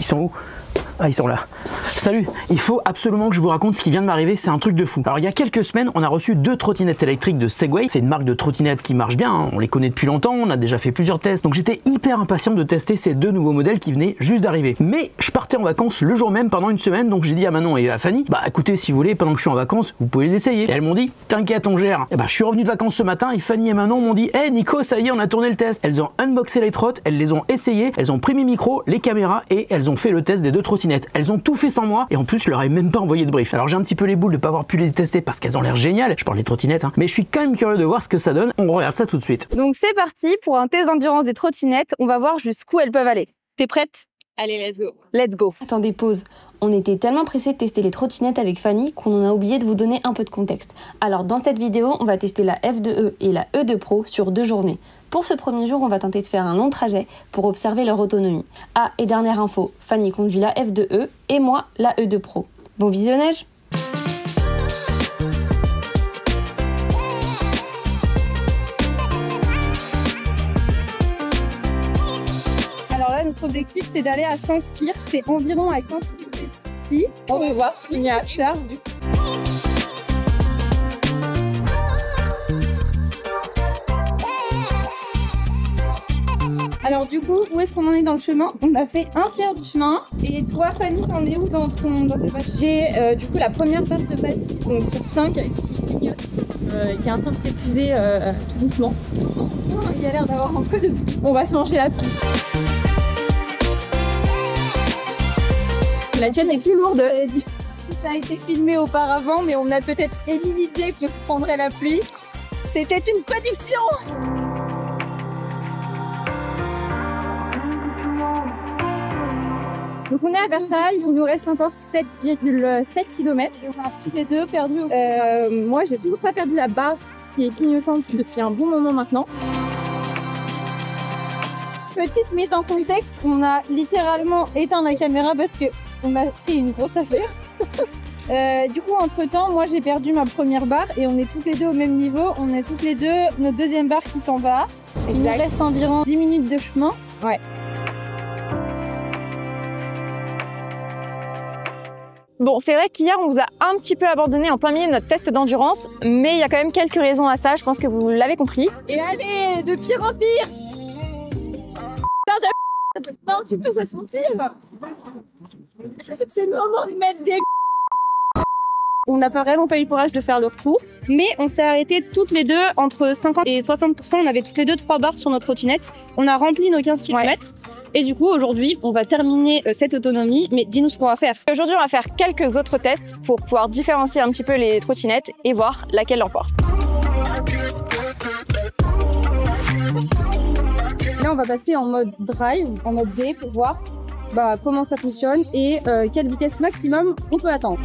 sont où? Ah, ils sont là. Salut, il faut absolument que je vous raconte ce qui vient de m'arriver, c'est un truc de fou. Alors il y a quelques semaines, on a reçu 2 trottinettes électriques de Segway. C'est une marque de trottinettes qui marche bien, hein. On les connaît depuis longtemps, on a déjà fait plusieurs tests. Donc j'étais hyper impatient de tester ces 2 nouveaux modèles qui venaient juste d'arriver. Mais je partais en vacances le jour même pendant une semaine, donc j'ai dit à Manon et à Fanny, bah écoutez, si vous voulez, pendant que je suis en vacances, vous pouvez les essayer. Et elles m'ont dit, t'inquiète, on gère. Et bah je suis revenu de vacances ce matin et Fanny et Manon m'ont dit, hey Nico, ça y est, on a tourné le test. Elles ont unboxé les trottes, elles les ont essayées, elles ont pris mes micros, les caméras et elles ont fait le test des 2 trottinettes. Elles ont tout fait sans moi et en plus je leur ai même pas envoyé de brief. Alors j'ai un petit peu les boules de pas avoir pu les tester parce qu'elles ont l'air géniales, je parle des trottinettes, hein. Mais je suis quand même curieux de voir ce que ça donne, on regarde ça tout de suite. Donc c'est parti pour un test d'endurance des trottinettes, on va voir jusqu'où elles peuvent aller. T'es prête? Allez, let's go. Let's go. Attendez, pause. On était tellement pressés de tester les trottinettes avec Fanny qu'on en a oublié de vous donner un peu de contexte. Alors dans cette vidéo, on va tester la F2E et la E2 Pro sur 2 journées. Pour ce premier jour, on va tenter de faire un long trajet pour observer leur autonomie. Ah, et dernière info, Fanny conduit la F2E et moi la E2 Pro. Bon visionnage! Alors là, notre objectif, c'est d'aller à Saint-Cyr, c'est environ à 15 km ici. On va voir s'il y a à charge. Alors du coup, où est-ce qu'on en est dans le chemin? On a fait un tiers du chemin. Et toi, Fanny, t'en es où dans tes batteries? J'ai du coup la première paire de batterie, donc sur 5, qui clignote, qui est en train de s'épuiser tout doucement. Il y a l'air d'avoir un peu de pluie. On va se manger la pluie. La tienne est plus lourde. Ça a été filmé auparavant, mais on a peut-être éliminé que prendrait la pluie. C'était une prédiction! Donc on est à Versailles, il nous reste encore 7,7 km. Et on a tous les deux perdu. Moi, j'ai toujours pas perdu la barre qui est clignotante depuis un bon moment maintenant. Petite mise en contexte, on a littéralement éteint la caméra parce que on a pris une grosse affaire. Du coup, entre-temps, moi j'ai perdu ma première barre et on est toutes les deux au même niveau. On est toutes les deux notre deuxième barre qui s'en va. Il nous reste environ 10 minutes de chemin. Ouais. Bon, c'est vrai qu'hier, on vous a un petit peu abandonné en plein milieu de notre test d'endurance, mais il y a quand même quelques raisons à ça, je pense que vous l'avez compris. Et allez, de pire en pire! Non, plutôt ça s'empire! C'est le moment de mettre des... On n'a vraiment pas eu le courage de faire le retour, mais on s'est arrêté toutes les deux entre 50 et 60%. On avait toutes les deux 3 barres sur notre trottinette. On a rempli nos 15 km. Ouais. Et du coup, aujourd'hui, on va terminer cette autonomie. Mais dis-nous ce qu'on va faire. Aujourd'hui, on va faire quelques autres tests pour pouvoir différencier un petit peu les trottinettes et voir laquelle l'emporte. Là, on va passer en mode drive, en mode D pour voir comment ça fonctionne et quelle vitesse maximum on peut attendre.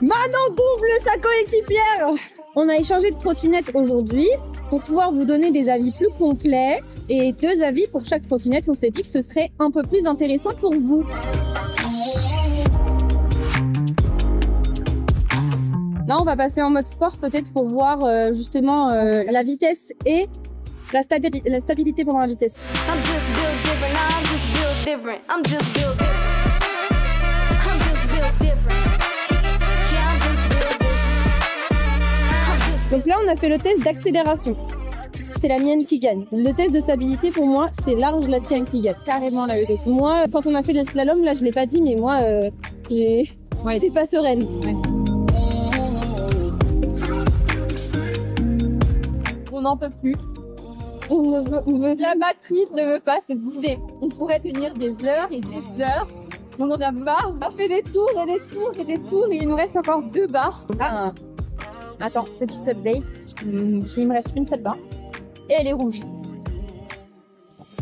Manon double sa coéquipière. On a échangé de trottinettes aujourd'hui pour pouvoir vous donner des avis plus complets et 2 avis pour chaque trottinette. On s'est dit que ce serait un peu plus intéressant pour vous. Là, on va passer en mode sport peut-être pour voir justement la vitesse et la stabilité pendant la vitesse. Donc là, on a fait le test d'accélération. C'est la mienne qui gagne. Le test de stabilité, pour moi, c'est large la tienne qui gagne. Carrément la E2. Moi, quand on a fait le slalom, là, je l'ai pas dit, mais moi, j'étais pas sereine. Ouais. On n'en peut plus. La batterie ne veut pas se vider. On pourrait tenir des heures et des heures. On en a marre. On a fait des tours et des tours et des tours et il nous reste encore 2 barres. Ah. Attends, petite update. Il me reste une seule barre. Et elle est rouge.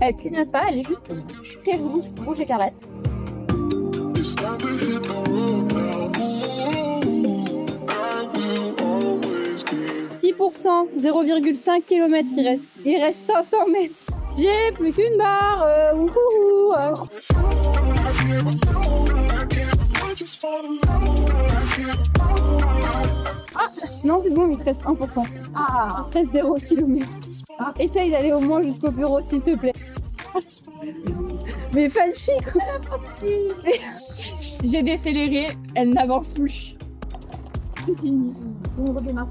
Elle clignote pas, elle est juste très rouge, rouge écarlate. 6%, 0,5 km il reste. Il reste 500 mètres. J'ai plus qu'une barre. Non, c'est bon, il te reste 1%. Ah, il te reste 0 km. Ah, essaye d'aller au moins jusqu'au bureau, s'il te plaît. Mais Fancy, j'ai décéléré, elle n'avance plus. C'est fini. On redémarre.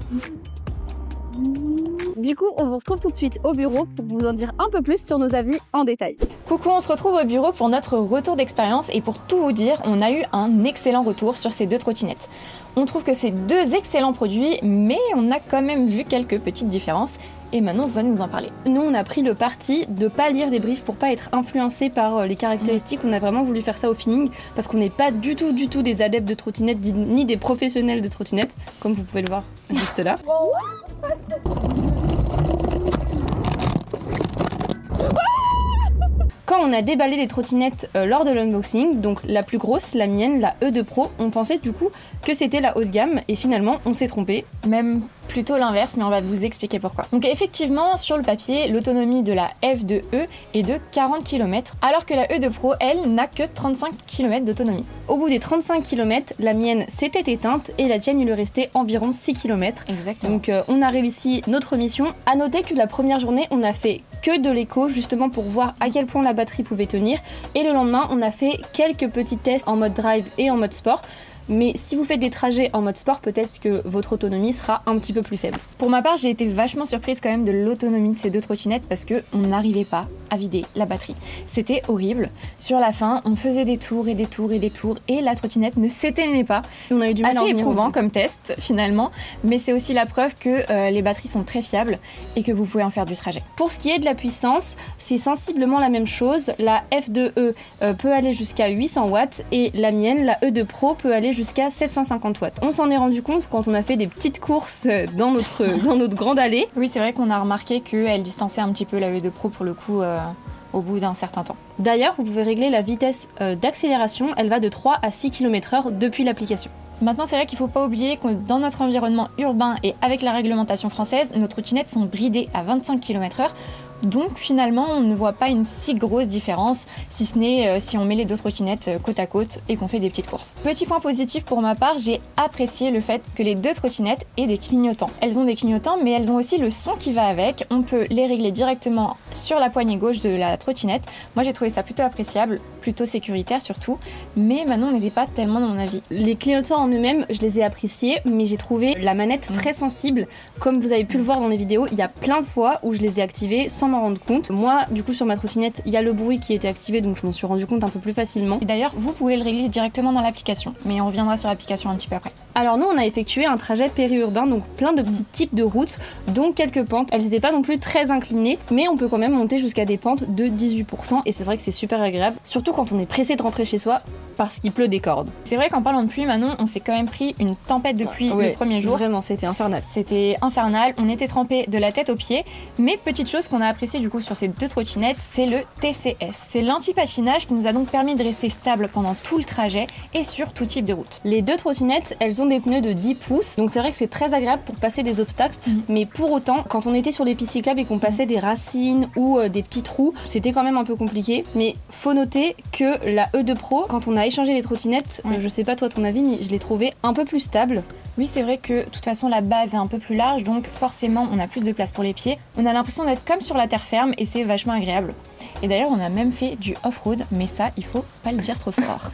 Du coup, on vous retrouve tout de suite au bureau pour vous en dire un peu plus sur nos avis en détail. Coucou, on se retrouve au bureau pour notre retour d'expérience et pour tout vous dire, on a eu un excellent retour sur ces deux trottinettes. On trouve que c'est deux excellents produits, mais on a quand même vu quelques petites différences et Manon va nous en parler. Nous, on a pris le parti de pas lire des briefs pour pas être influencé par les caractéristiques. On a vraiment voulu faire ça au feeling parce qu'on n'est pas du tout des adeptes de trottinettes ni des professionnels de trottinettes, comme vous pouvez le voir juste là. Quand on a déballé les trottinettes lors de l'unboxing, donc la plus grosse, la mienne, la E2 Pro, on pensait du coup que c'était la haut de gamme et finalement on s'est trompé. Même plutôt l'inverse, mais on va vous expliquer pourquoi. Donc effectivement, sur le papier, l'autonomie de la F2E est de 40 km, alors que la E2 Pro, elle, n'a que 35 km d'autonomie. Au bout des 35 km, la mienne s'était éteinte et la tienne, il lui restait environ 6 km. Exactement. Donc on a réussi notre mission. À noter que la première journée, on a fait que de l'écho, justement pour voir à quel point la batterie pouvait tenir. Et le lendemain, on a fait quelques petits tests en mode drive et en mode sport. Mais si vous faites des trajets en mode sport, peut-être que votre autonomie sera un petit peu plus faible. Pour ma part, j'ai été vachement surprise quand même de l'autonomie de ces deux trottinettes parce qu'on n'arrivait pas à vider la batterie. C'était horrible. Sur la fin, on faisait des tours et des tours et des tours et la trottinette ne s'éteignait pas. On a eu du mal à en assez venir éprouvant comme test finalement, mais c'est aussi la preuve que les batteries sont très fiables et que vous pouvez en faire du trajet. Pour ce qui est de la puissance, c'est sensiblement la même chose. La F2E peut aller jusqu'à 800 watts et la mienne, la E2 Pro, peut aller jusqu'à 750 watts. On s'en est rendu compte quand on a fait des petites courses dans notre grande allée. Oui, c'est vrai qu'on a remarqué qu'elle distançait un petit peu la E2 Pro pour le coup au bout d'un certain temps. D'ailleurs, vous pouvez régler la vitesse d'accélération. Elle va de 3 à 6 km/h depuis l'application. Maintenant, c'est vrai qu'il ne faut pas oublier que dans notre environnement urbain et avec la réglementation française, nos trottinettes sont bridées à 25 km/h. Donc finalement, on ne voit pas une si grosse différence, si ce n'est si on met les deux trottinettes côte à côte et qu'on fait des petites courses. Petit point positif pour ma part, j'ai apprécié le fait que les deux trottinettes aient des clignotants. Elles ont des clignotants, mais elles ont aussi le son qui va avec. On peut les régler directement sur la poignée gauche de la trottinette. Moi, j'ai trouvé ça plutôt appréciable, plutôt sécuritaire surtout, mais Manon n'était pas tellement dans mon avis. Les clignotants en eux-mêmes, je les ai appréciés, mais j'ai trouvé la manette très sensible. Comme vous avez pu le voir dans les vidéos, il y a plein de fois où je les ai activées sans m'en rendre compte. Moi, du coup, sur ma trottinette, il y a le bruit qui était activé, donc je m'en suis rendu compte un peu plus facilement. Et d'ailleurs, vous pouvez le régler directement dans l'application, mais on reviendra sur l'application un petit peu après. Alors nous, on a effectué un trajet périurbain, donc plein de petits types de routes, dont quelques pentes. Elles n'étaient pas non plus très inclinées, mais on peut quand même monter jusqu'à des pentes de 18%, et c'est vrai que c'est super agréable, surtout quand on est pressé de rentrer chez soi, parce qu'il pleut des cordes. C'est vrai qu'en parlant de pluie, Manon, on s'est quand même pris une tempête de pluie le premier jour. Vraiment, c'était infernal. C'était infernal, on était trempés de la tête aux pieds, mais petite chose qu'on a appréciée du coup sur ces deux trottinettes, c'est le TCS. C'est l'anti-patinage qui nous a donc permis de rester stable pendant tout le trajet et sur tout type de route. Les deux trottinettes, elles ont des pneus de 10 pouces, donc c'est vrai que c'est très agréable pour passer des obstacles, mais pour autant, quand on était sur les pistes cyclables et qu'on passait des racines ou des petits trous, c'était quand même un peu compliqué. Mais faut noter que la E2 Pro, quand on a échangé les trottinettes, je sais pas toi ton avis, mais je l'ai trouvée un peu plus stable. Oui, c'est vrai que de toute façon la base est un peu plus large, donc forcément on a plus de place pour les pieds. On a l'impression d'être comme sur la terre ferme et c'est vachement agréable. Et d'ailleurs, on a même fait du off-road, mais ça, il faut pas le dire trop fort.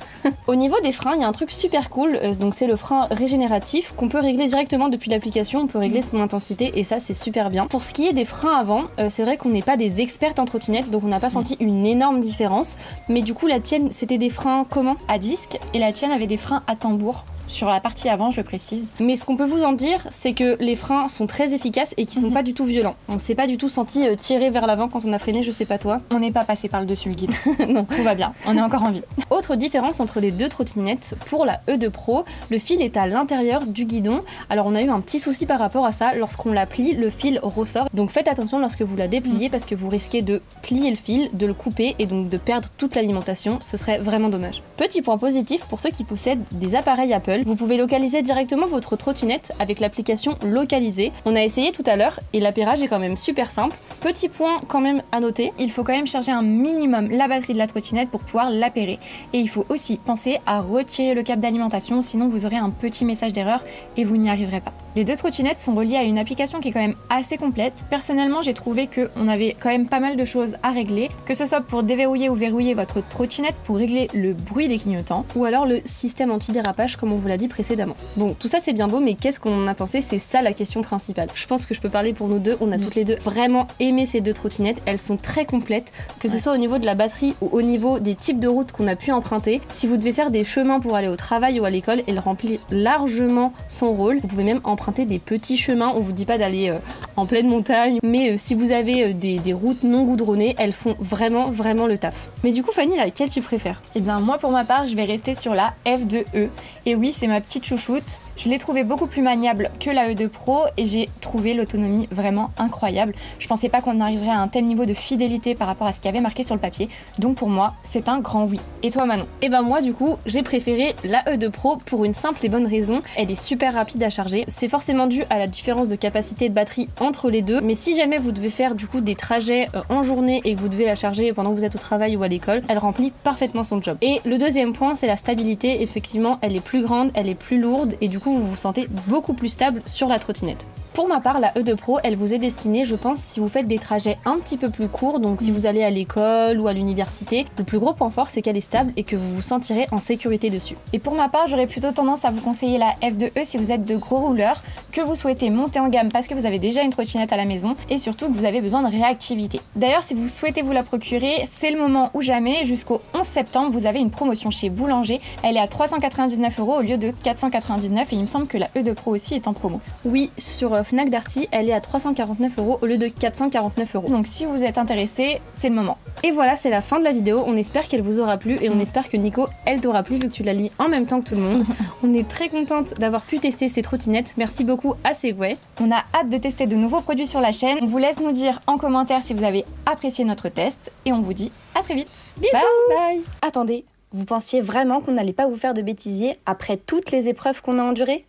Au niveau des freins, il y a un truc super cool, donc c'est le frein régénératif qu'on peut régler directement depuis l'application, on peut régler son intensité et ça, c'est super bien. Pour ce qui est des freins avant, c'est vrai qu'on n'est pas des expertes en trottinette, donc on n'a pas senti une énorme différence, mais du coup, la tienne, c'était des freins comment ? À disque, et la tienne avait des freins à tambour. Sur la partie avant, je précise. Mais ce qu'on peut vous en dire, c'est que les freins sont très efficaces et qui sont pas du tout violents. On s'est pas du tout senti tirer vers l'avant quand on a freiné, je sais pas toi. On n'est pas passé par le dessus le guide. Non, tout va bien, on est encore en vie. Autre différence entre les deux trottinettes, pour la E2 Pro, le fil est à l'intérieur du guidon. Alors on a eu un petit souci par rapport à ça, lorsqu'on la plie, le fil ressort. Donc faites attention lorsque vous la dépliez parce que vous risquez de plier le fil, de le couper et donc de perdre toute l'alimentation. Ce serait vraiment dommage. Petit point positif pour ceux qui possèdent des appareils Apple, vous pouvez localiser directement votre trottinette avec l'application Localiser. On a essayé tout à l'heure et l'appairage est quand même super simple. Petit point quand même à noter. Il faut quand même charger un minimum la batterie de la trottinette pour pouvoir l'appairer. Et il faut aussi penser à retirer le câble d'alimentation, sinon vous aurez un petit message d'erreur et vous n'y arriverez pas. Les deux trottinettes sont reliées à une application qui est quand même assez complète. Personnellement, j'ai trouvé qu'on avait quand même pas mal de choses à régler, que ce soit pour déverrouiller ou verrouiller votre trottinette, pour régler le bruit des clignotants, ou alors le système anti-dérapage comme on vous l'a dit précédemment. Bon, tout ça c'est bien beau, mais qu'est-ce qu'on en a pensé? C'est ça la question principale. Je pense que je peux parler pour nous deux, on a toutes les deux vraiment aimé ces deux trottinettes, elles sont très complètes, que ce soit au niveau de la batterie ou au niveau des types de routes qu'on a pu emprunter. Si vous devez faire des chemins pour aller au travail ou à l'école, elle remplit largement son rôle. Vous pouvez même emprunter des petits chemins, on vous dit pas d'aller en pleine montagne, mais si vous avez des routes non goudronnées, elles font vraiment le taf. Mais du coup Fanny, laquelle tu préfères? Eh bien moi pour ma part, je vais rester sur la F2E. Et oui, c'est ma petite chouchoute. Je l'ai trouvée beaucoup plus maniable que la E2 Pro et j'ai trouvé l'autonomie vraiment incroyable. Je pensais pas qu'on arriverait à un tel niveau de fidélité par rapport à ce qu'il y avait marqué sur le papier. Donc pour moi, c'est un grand oui. Et toi Manon? Et ben moi du coup, j'ai préféré la E2 Pro pour une simple et bonne raison. Elle est super rapide à charger. C'est forcément dû à la différence de capacité de batterie entre les deux. Mais si jamais vous devez faire du coup des trajets en journée et que vous devez la charger pendant que vous êtes au travail ou à l'école, elle remplit parfaitement son job. Et le deuxième point, c'est la stabilité. Effectivement, elle est plus grande, elle est plus lourde et du coup vous vous sentez beaucoup plus stable sur la trottinette. Pour ma part, la E2 Pro, elle vous est destinée, je pense, si vous faites des trajets un petit peu plus courts, donc si vous allez à l'école ou à l'université. Le plus gros point fort, c'est qu'elle est stable et que vous vous sentirez en sécurité dessus. Et pour ma part, j'aurais plutôt tendance à vous conseiller la F2E si vous êtes de gros rouleurs, que vous souhaitez monter en gamme parce que vous avez déjà une trottinette à la maison et surtout que vous avez besoin de réactivité. D'ailleurs, si vous souhaitez vous la procurer, c'est le moment ou jamais. Jusqu'au 11 septembre, vous avez une promotion chez Boulanger. Elle est à 399 € au lieu de 499 et il me semble que la E2 Pro aussi est en promo. Oui, sur Fnac Darty, elle est à 349 € au lieu de 449 €. Donc si vous êtes intéressé, c'est le moment. Et voilà, c'est la fin de la vidéo. On espère qu'elle vous aura plu et on espère que Nico, elle t'aura plu vu que tu la lis en même temps que tout le monde. On est très contente d'avoir pu tester ces trottinettes. Merci beaucoup à Segway. On a hâte de tester de nouveaux produits sur la chaîne. On vous laisse nous dire en commentaire si vous avez apprécié notre test et on vous dit à très vite. Bisous. Bye. Attendez, vous pensiez vraiment qu'on n'allait pas vous faire de bêtisier après toutes les épreuves qu'on a endurées?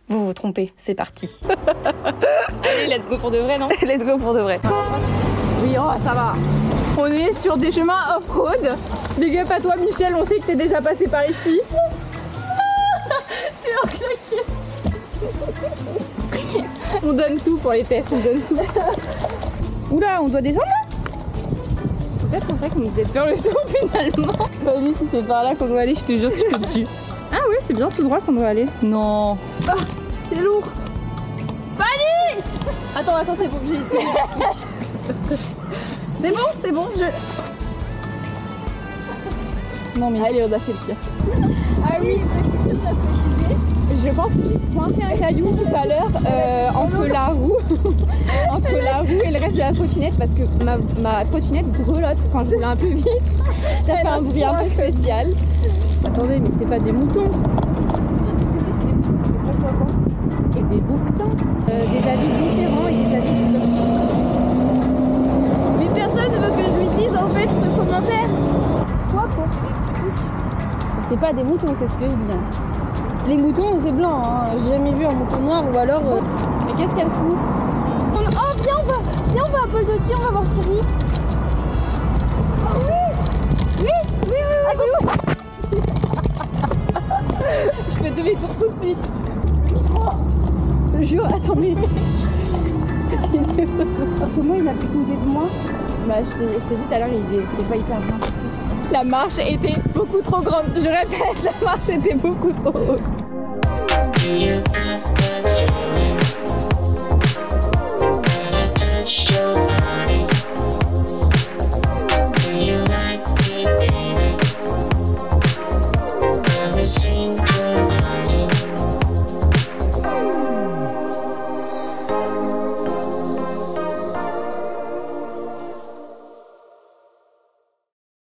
Vous vous trompez, c'est parti. Allez, let's go pour de vrai, non? Let's go pour de vrai. Oui, oh, ça va. On est sur des chemins off-road. Big up à toi Michel, on sait que t'es déjà passé par ici. T'es en claquette. On donne tout pour les tests, on donne tout. Oula, on doit descendre là? Peut-être qu'on sait qu'on devait faire le tour finalement. Vas-y, si c'est par là qu'on doit aller, je te jure que je te tue. Ah oui, c'est bien tout droit qu'on doit aller. Non. Ah, c'est lourd. Fanny! Attends, c'est bon, c'est bon, Non mais... Allez, on a fait le pire. Ah oui, je pense que j'ai coincé un caillou tout à l'heure entre la roue et le reste de la trottinette parce que ma trottinette grelotte quand je roule un peu vite. Ça fait un bruit un peu spécial. Attendez, mais c'est pas des moutons. C'est des bouquetins. Des avis différents et des avis différents. Mais personne ne veut que je lui dise en fait ce commentaire. Quoi? C'est pas des moutons, c'est ce que je dis. Hein. Les moutons, c'est blanc. Hein. J'ai jamais vu un mouton noir ou alors. Mais qu'est-ce qu'elle fout? Oh, viens, on va à Paul Gaultier, on va voir Thierry. Oh, oui. Attention. Je fais demi-tour tout de suite. Je jure, attendez. Comment il a pu tomber de moi? Bah, je t'ai dit tout à l'heure, il était pas hyper bien. La marche était beaucoup trop grande. Je répète, la marche était beaucoup trop haute.